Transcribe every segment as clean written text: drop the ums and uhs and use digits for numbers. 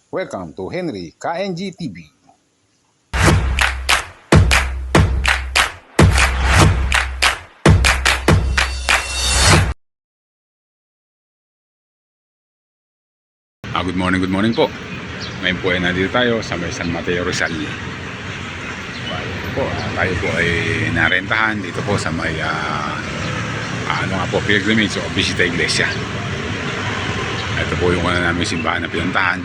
Welcome to Henry KNG TV. Good morning po. Ngayon po ay nandito tayo sa may San Mateo Rizal. Tayo po ay narentahan dito po sa may pilgrimage o bisita iglesia. Ito po yung una namin simbahan na pinuntahan.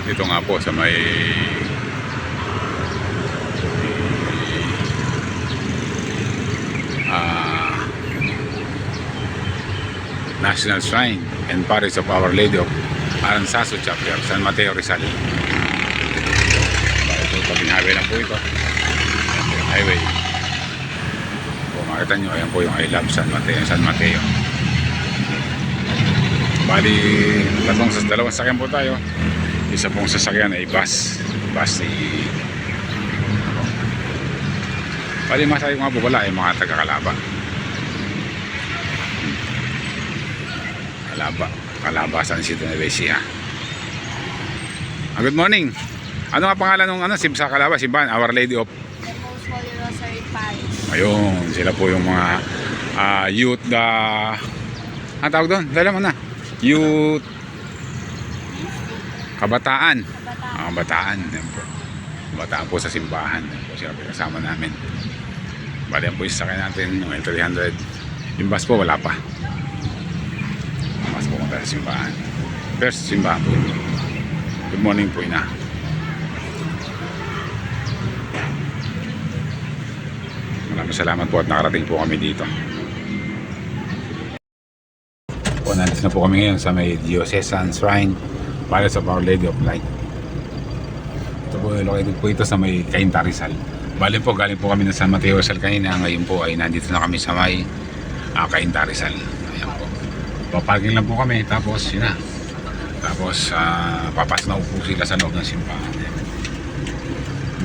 Dito nga po sa may National Shrine and Parish of Our Lady of Aranzazu Chapter, San Mateo Rizal. Ito tabing highway lang po ito. Highway. Kung makita nyo, ayan po yung I Love San Mateo. Bali, dalawang sasakyan po tayo. Isa pong sasakyan ay bus bali, masakay ko nga po wala ay mga taga-Calaba. Calaba, San Isidro Nueva Ecija. Good morning. Ano nga pangalan ng sa Calaba, simbahan? Our Lady of The Most Holy Rosary Parish. Ayun, sila po yung mga youth ang tawag doon? Dala mo na. Youth Kabataan. Kabataan. Yan po. Kabataan po sa simbahan. Yan po sila kasama namin. Bali yan po yung sakay natin, yung L300. Yung bus po wala pa. Mas pumunta sa simbahan. First simbahan po. Good morning po ina. Maraming salamat po at nakarating po kami dito. Nandito na po kami ngayon sa may Diocesan Shrine Parish of Our Lady of Light. Ito po, located po ito sa may Cainta Rizal. Bali po, galing po kami ng San Mateo Rizal kanina. Ngayon po ay nandito na kami sa may Cainta Rizal. Ayan po. Paparking lang po kami, tapos yun na. Tapos papas na po sila sa loob ng simbahan.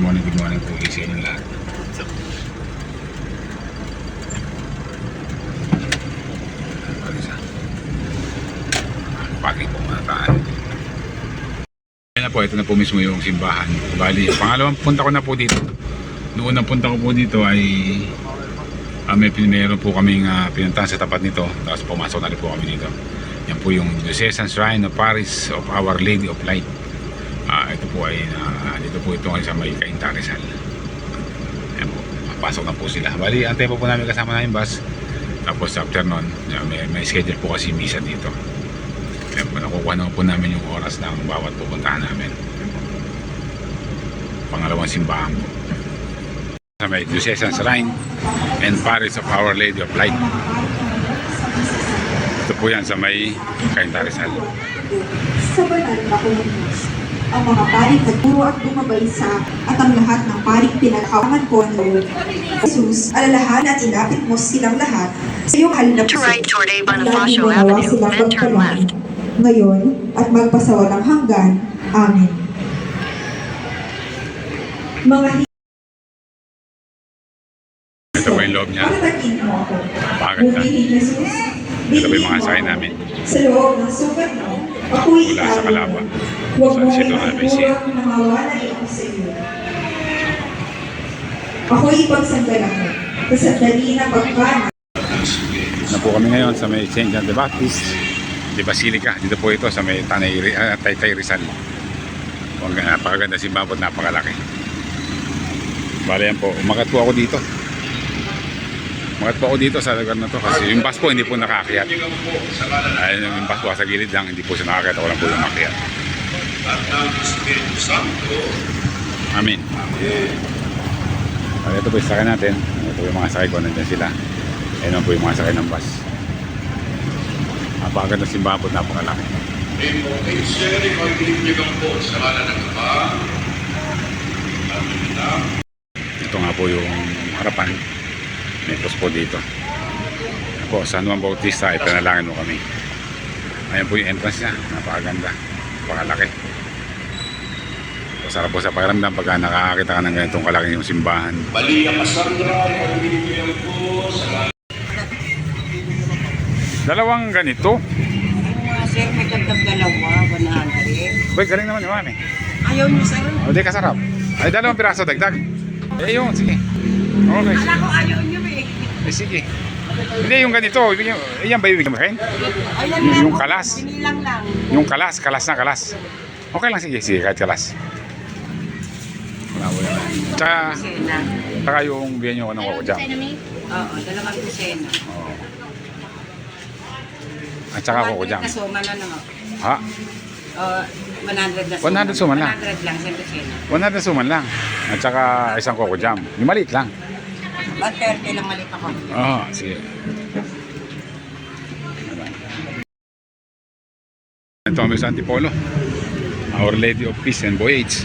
Good morning po sa inyong lahat. Parking po muna tayo. Ayan na po, ito na po mismo yung simbahan. Bali, pangalawang punta ko na po dito. Noong unang punta ko po dito ay meron po kaming pinuntahan sa tapat nito. Tapos pumasok na rin po kami dito. Yan po yung Diocesan Shrine of Parish of Our Lady of Light. Ito po ay dito po ito sa may Cainta Rizal. Yan po, pasok na po sila. Bali, antay po namin kasama namin bus. Tapos after nun, may schedule po kasi misa dito. Yan po, nakukuha na po namin yung oras ng bawat pupuntahan namin. Pangalawang simbahan po sa may Diocesan Shrine and Parish of Our Lady of Light. Ito po yan sa may Cainta Rizal. Sa banal na Diyos, ang mga paring nagpuro at gumabay sa at ang lahat ng paring pinaghawangan ko ang Lord. Jesus, alalahan at ilapit mo silang lahat sa iyong halin na puso. Ang lagi mo nawa silang pagkalaan ngayon at magpasawalang hanggan. Amen. Mga Ito po yung loob niya. pagdating mo ako. Napakaganda. Ngunit Jesus, Ito po yung mga sakay namin. sa loob ng sugat mo, ako'y Mula sa Calaba. Huwag San mo Isidro Nueva Ecija. ipagbulak na mawala ito sa iyo. Ako'y ipagsandalan mo. Sa sandali na pagpana. Na po kami ngayon sa may St. John the Baptist de Basilica. Dito po ito sa may Taytay Rizal. Napakaganda simbahan po, napakalaki. Bale yan po, umagat po ako dito. Umagat po ako dito sa lugar na to kasi yung bus po hindi po nakaakyat. Ayun, yung bus po sa gilid lang, hindi po siya nakaakyat. Ako lang po yung nakaakyat. Amen. Ito po yung sakay natin. Ito po yung mga sakay ko, nandyan sila. Ayun po yung mga sakay ng bus. Napakaganda simbahan po, napakalaki. Ito nga po yung harapan. May post po dito. Po, San Juan Bautista, ipanalangin mo kami. Ayan po yung entrance niya. Napakaganda. Napakalaki. Sarap po sa pakiramdam pagka nakakakita ka ng ganitong kalaki yung simbahan. Dalawang ganito. Sir, may dagdag dalawa, 100. Boy, galing naman yung eh. Ayaw niyo, sir. O, di kasarap. Ay, 2 piraso, dagdag. Eh, yun, sige. Okay. Alam ko ayaw niyo eh. Eh, sige. Hindi, yung ganito. Yan ba ibigay mo kain? Ayan Yung lang. kalas. Binilang lang. Yung kalas na kalas. Okay lang, sige, sige, kahit kalas. Wala na. Kusena. Tsaka yung bigyan nyo ako ng Coco Jam. Oo, 2 kusena. Oo. At tsaka Coco Jam. Kasoma na naman. Ha? 100 na 100 suman lang. 100 lang sa kusena. 100 suman lang. At tsaka isang Coco Jam. Yung maliit lang. 130 lang malit ako. Oo, sige. Ito kami sa Antipolo. Our Lady of Peace and Voyage.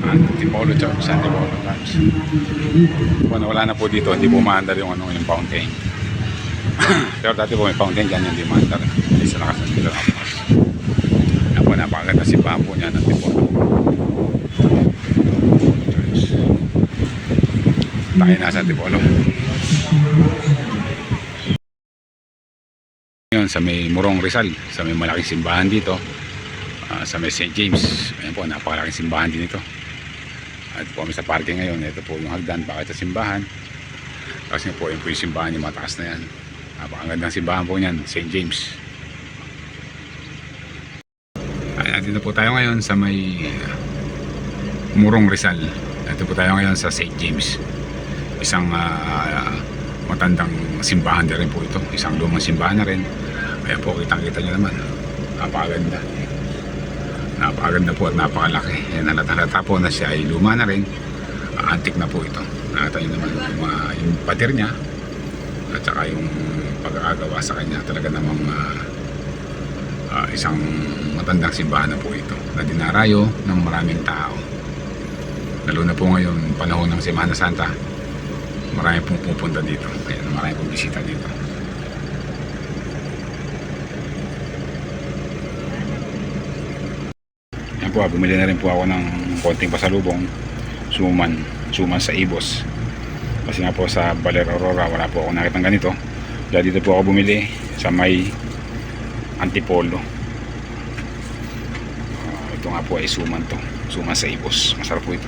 Antipolo Church, Antipolo Church. Kung wala na po dito, hindi po maandar yung fountain. Pero dati po may fountain, dyan hindi maandar. Isa na kasi nila ako. Yan po, napakaganda simbahan po niya ng Antipolo Church. Tayo nasa Antipolo. Ngayon sa may Morong Rizal, sa may malaking simbahan dito, sa may St. James. Ayan po, napakalaking simbahan din ito. At po kami sa parking ngayon. Ito po yung hagdan bakit sa simbahan. Kasi po yun po yung simbahan, yung mataas na yan. Napakagandang simbahan po niyan, St. James. Ayan, dito po tayo ngayon sa may Morong Rizal. Ito po tayo ngayon sa St. James. Isang matandang simbahan na rin po ito. Isang lumang simbahan na rin. Ayan po, kitang-kita nyo naman. Napakaganda. Napakaganda po at napakalaki. Ayan, halata po na siya ay luma na rin. Antik na po ito. Nakita nyo naman yung pader niya at saka yung pagkakagawa sa kanya. Talaga namang isang matandang simbahan na po ito na dinarayo ng maraming tao. Lalo na po ngayon, panahon ng Semana Santa, marami pong pupunta dito. Ayan, marami pong bisita dito. Yan po, bumili na rin po ako ng konting pasalubong. Suman sa Ibos. Kasi nga po sa Baler Aurora, wala po ako nakitang ganito. Kaya dito po ako bumili sa may Antipolo. Ito nga po ay suman to. Suman sa Ibos. Masarap po ito.